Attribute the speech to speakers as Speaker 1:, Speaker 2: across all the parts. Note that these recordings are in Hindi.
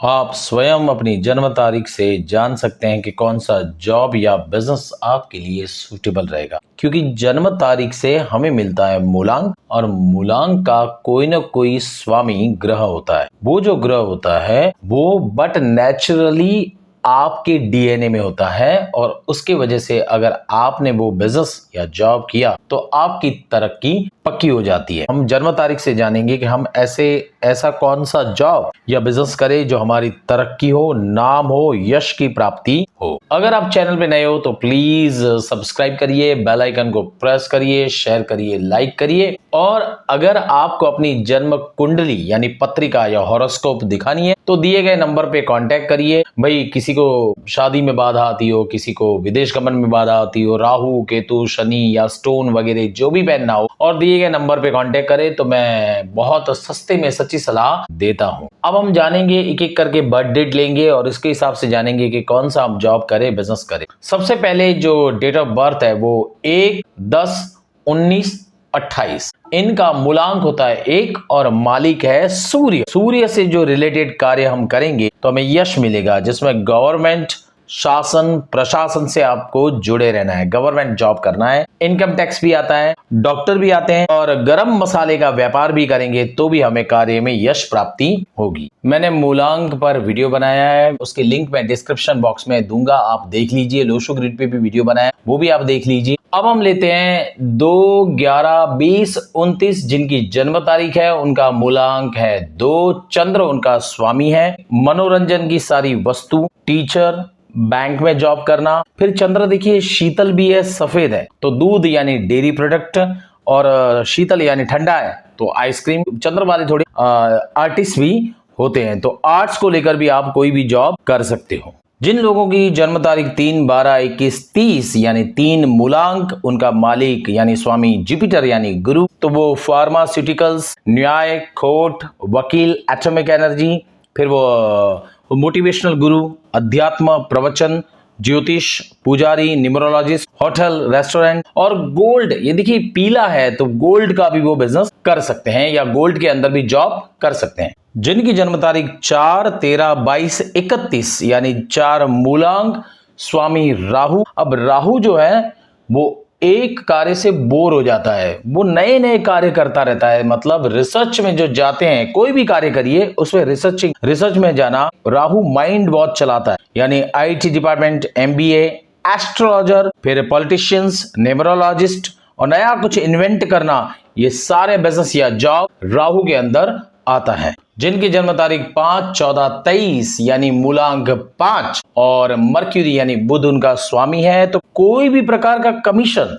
Speaker 1: आप स्वयं अपनी जन्म तारीख से जान सकते हैं कि कौन सा जॉब या बिजनेस आपके लिए सूटेबल रहेगा, क्योंकि जन्म तारीख से हमें मिलता है मूलांक, और मूलांक का कोई ना कोई स्वामी ग्रह होता है। वो जो ग्रह होता है वो बट नेचुरली आपके डीएनए में होता है, और उसकी वजह से अगर आपने वो बिजनेस या जॉब किया तो आपकी तरक्की पक्की हो जाती है। हम जन्म तारीख से जानेंगे कि हम ऐसा कौन सा जॉब या बिजनेस करें जो हमारी तरक्की हो, नाम हो, यश की प्राप्ति हो। अगर आप चैनल पे नए हो तो प्लीज सब्सक्राइब करिए, बेल आइकन को प्रेस करिए, शेयर करिए, लाइक करिए। और अगर आपको अपनी जन्म कुंडली यानी पत्रिका या हॉरोस्कोप दिखानी है तो दिए गए नंबर पे कांटेक्ट करिए। भाई किसी को शादी में बाधा आती हो, किसी को विदेश गमन में बाधा आती हो, राहु केतु शनि या स्टोन वगैरह जो भी पहनना हो, और दिए गए नंबर पे कांटेक्ट करें तो मैं बहुत सस्ते में सच्ची सलाह देता हूं। अब हम जानेंगे, एक एक करके बर्थ डेट लेंगे और इसके हिसाब से जानेंगे कि कौन सा आप जॉब करें, बिजनेस करें। सबसे पहले जो डेट ऑफ बर्थ है वो 1/10/1928। इनका मूलांक होता है 1 और मालिक है सूर्य। सूर्य से जो रिलेटेड कार्य हम करेंगे तो हमें यश मिलेगा, जिसमें गवर्नमेंट, शासन, प्रशासन से आपको जुड़े रहना है, गवर्नमेंट जॉब करना है। इनकम टैक्स भी आता है, डॉक्टर भी आते हैं, और गरम मसाले का व्यापार भी करेंगे तो भी हमें कार्य में यश प्राप्ति होगी। मैंने मूलांक पर वीडियो बनाया है, उसकी लिंक मैं डिस्क्रिप्शन बॉक्स में दूंगा, आप देख लीजिए। लोशो ग्रिड पे भी वीडियो बनाया है, वो भी आप देख लीजिए। अब हम लेते हैं 2/11/2029 जिनकी जन्म तारीख है, उनका मूलांक है 2, चंद्र उनका स्वामी है। मनोरंजन की सारी वस्तु, टीचर, बैंक में जॉब करना। फिर चंद्र देखिए शीतल भी है, सफेद है, तो दूध यानी डेयरी प्रोडक्ट, और शीतल यानी ठंडा है तो आइसक्रीम। चंद्र वाले थोड़े आर्टिस्ट भी होते हैं, तो आर्ट्स को लेकर भी आप कोई भी जॉब कर सकते हो। जिन लोगों की जन्म तारीख 3/12/2130 यानी 3 मूलांक, उनका मालिक यानी स्वामी जुपिटर यानी गुरु, तो वो फार्मास्यूटिकल्स, न्याय, कोर्ट, वकील, एटॉमिक एनर्जी, फिर वो मोटिवेशनल गुरु, अध्यात्म, प्रवचन, ज्योतिष, पुजारी, न्यूमरोलॉजिस्ट, होटल, रेस्टोरेंट, और गोल्ड। ये देखिए पीला है तो गोल्ड का भी वो बिजनेस कर सकते हैं, या गोल्ड के अंदर भी जॉब कर सकते हैं। जिनकी जन्म तारीख 4/13/2231 यानी 4 मूलांक, स्वामी राहु। अब राहु जो है वो एक कार्य से बोर हो जाता है, वो नए नए कार्य करता रहता है। मतलब रिसर्च में जो जाते हैं, कोई भी कार्य करिए उसमें रिसर्च में जाना, राहु माइंड बहुत चलाता है। यानी आईटी डिपार्टमेंट, एमबीए, एस्ट्रोलॉजर, फिर पॉलिटिशियंस, न्यूमरोलॉजिस्ट, और नया कुछ इन्वेंट करना, ये सारे बिजनेस या जॉब राहु के अंदर आता है। जिनकी जन्म तारीख 5/14/23 यानी मूलांक 5, और मर्क्यूरी यानी बुध उनका स्वामी है, तो कोई भी प्रकार का कमीशन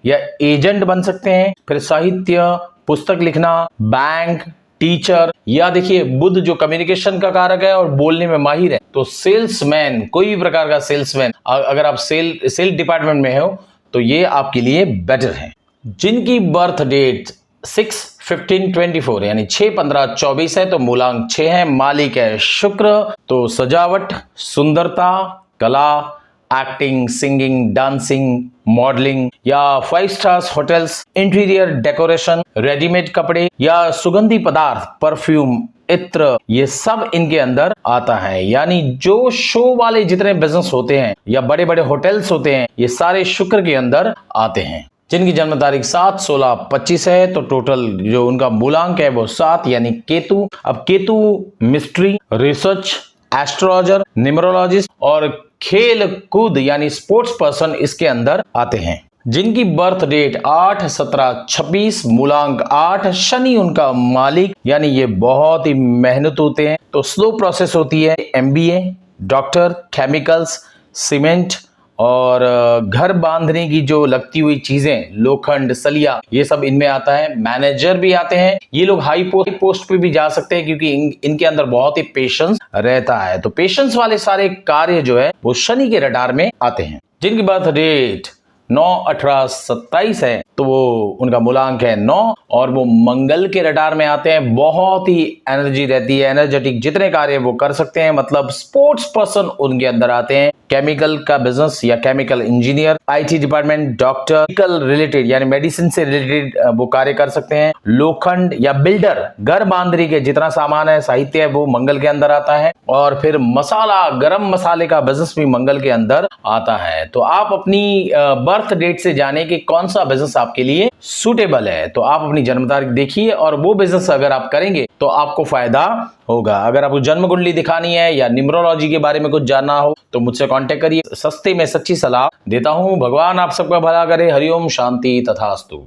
Speaker 1: या एजेंट बन सकते हैं। फिर साहित्य, पुस्तक लिखना, बैंक, टीचर, या देखिए बुध जो कम्युनिकेशन का कारक है और बोलने में माहिर है, तो सेल्समैन, कोई भी प्रकार का सेल्समैन, अगर आप सेल डिपार्टमेंट में हो तो ये आपके लिए बेटर है। जिनकी बर्थ डेट 6/15/24 यानी 6/15/24 है, तो मूलांक 6 है, मालिक है शुक्र, तो सजावट, सुंदरता, कला, एक्टिंग, सिंगिंग, डांसिंग, मॉडलिंग, या 5 stars hotels, interior decoration, readymade कपड़े, या सुगंधी पदार्थ, परफ्यूम, इत्र, ये सब इनके अंदर आता है। यानी जो शो वाले जितने बिजनेस होते हैं या बड़े बड़े होटल्स होते हैं, ये सारे शुक्र के अंदर आते हैं। जिनकी जन्म तारीख 7/16/25 है, तो टोटल जो उनका मूलांक है वो 7 यानी केतु। अब Ketu mystery, research, astrologer, numerologist, और खेल कूद यानी स्पोर्ट्स पर्सन इसके अंदर आते हैं। जिनकी बर्थ डेट 8/17/26, मूलांक 8, शनि उनका मालिक, यानी ये बहुत ही मेहनत होते हैं, तो स्लो प्रोसेस होती है। एमबीए, डॉक्टर, केमिकल्स, सीमेंट, और घर बांधने की जो लगती हुई चीजें, लोखंड, सलिया, ये सब इनमें आता है। मैनेजर भी आते हैं, ये लोग हाई पोस्ट पे भी जा सकते हैं, क्योंकि इनके अंदर बहुत ही पेशेंस रहता है, तो पेशेंस वाले सारे कार्य जो है वो शनि के रडार में आते हैं। जिनकी बर्थ डेट 9/18/27 है, तो वो उनका मूलांक है 9 और वो मंगल के रडार में आते हैं। बहुत ही एनर्जी रहती है, एनर्जेटिक, जितने कार्य वो कर सकते हैं, मतलब स्पोर्ट्स पर्सन उनके अंदर आते हैं। केमिकल का बिजनेस या chemical engineer, IT department, doctor, medical related यानी मेडिसिन से रिलेटेड वो कार्य कर सकते हैं। लोखंड या बिल्डर, घर बांधरी के जितना सामान है, साहित्य है, वो मंगल के अंदर आता है। और फिर मसाला, गरम मसाले का बिजनेस भी मंगल के अंदर आता है। तो आप अपनी बर्थ डेट से जाने कि कौन सा बिजनेस आपके लिए सुटेबल है। तो आप अपनी जन्म तारीख देखिए और वो बिजनेस अगर आप करेंगे तो आपको फायदा होगा। अगर आपको जन्म कुंडली दिखानी है या न्यूमरोलॉजी के बारे में कुछ जानना हो तो मुझसे कांटेक्ट करिए। सस्ते में सच्ची सलाह देता हूं। भगवान आप सबका भला करे। हरिओम, शांति, तथास्तु।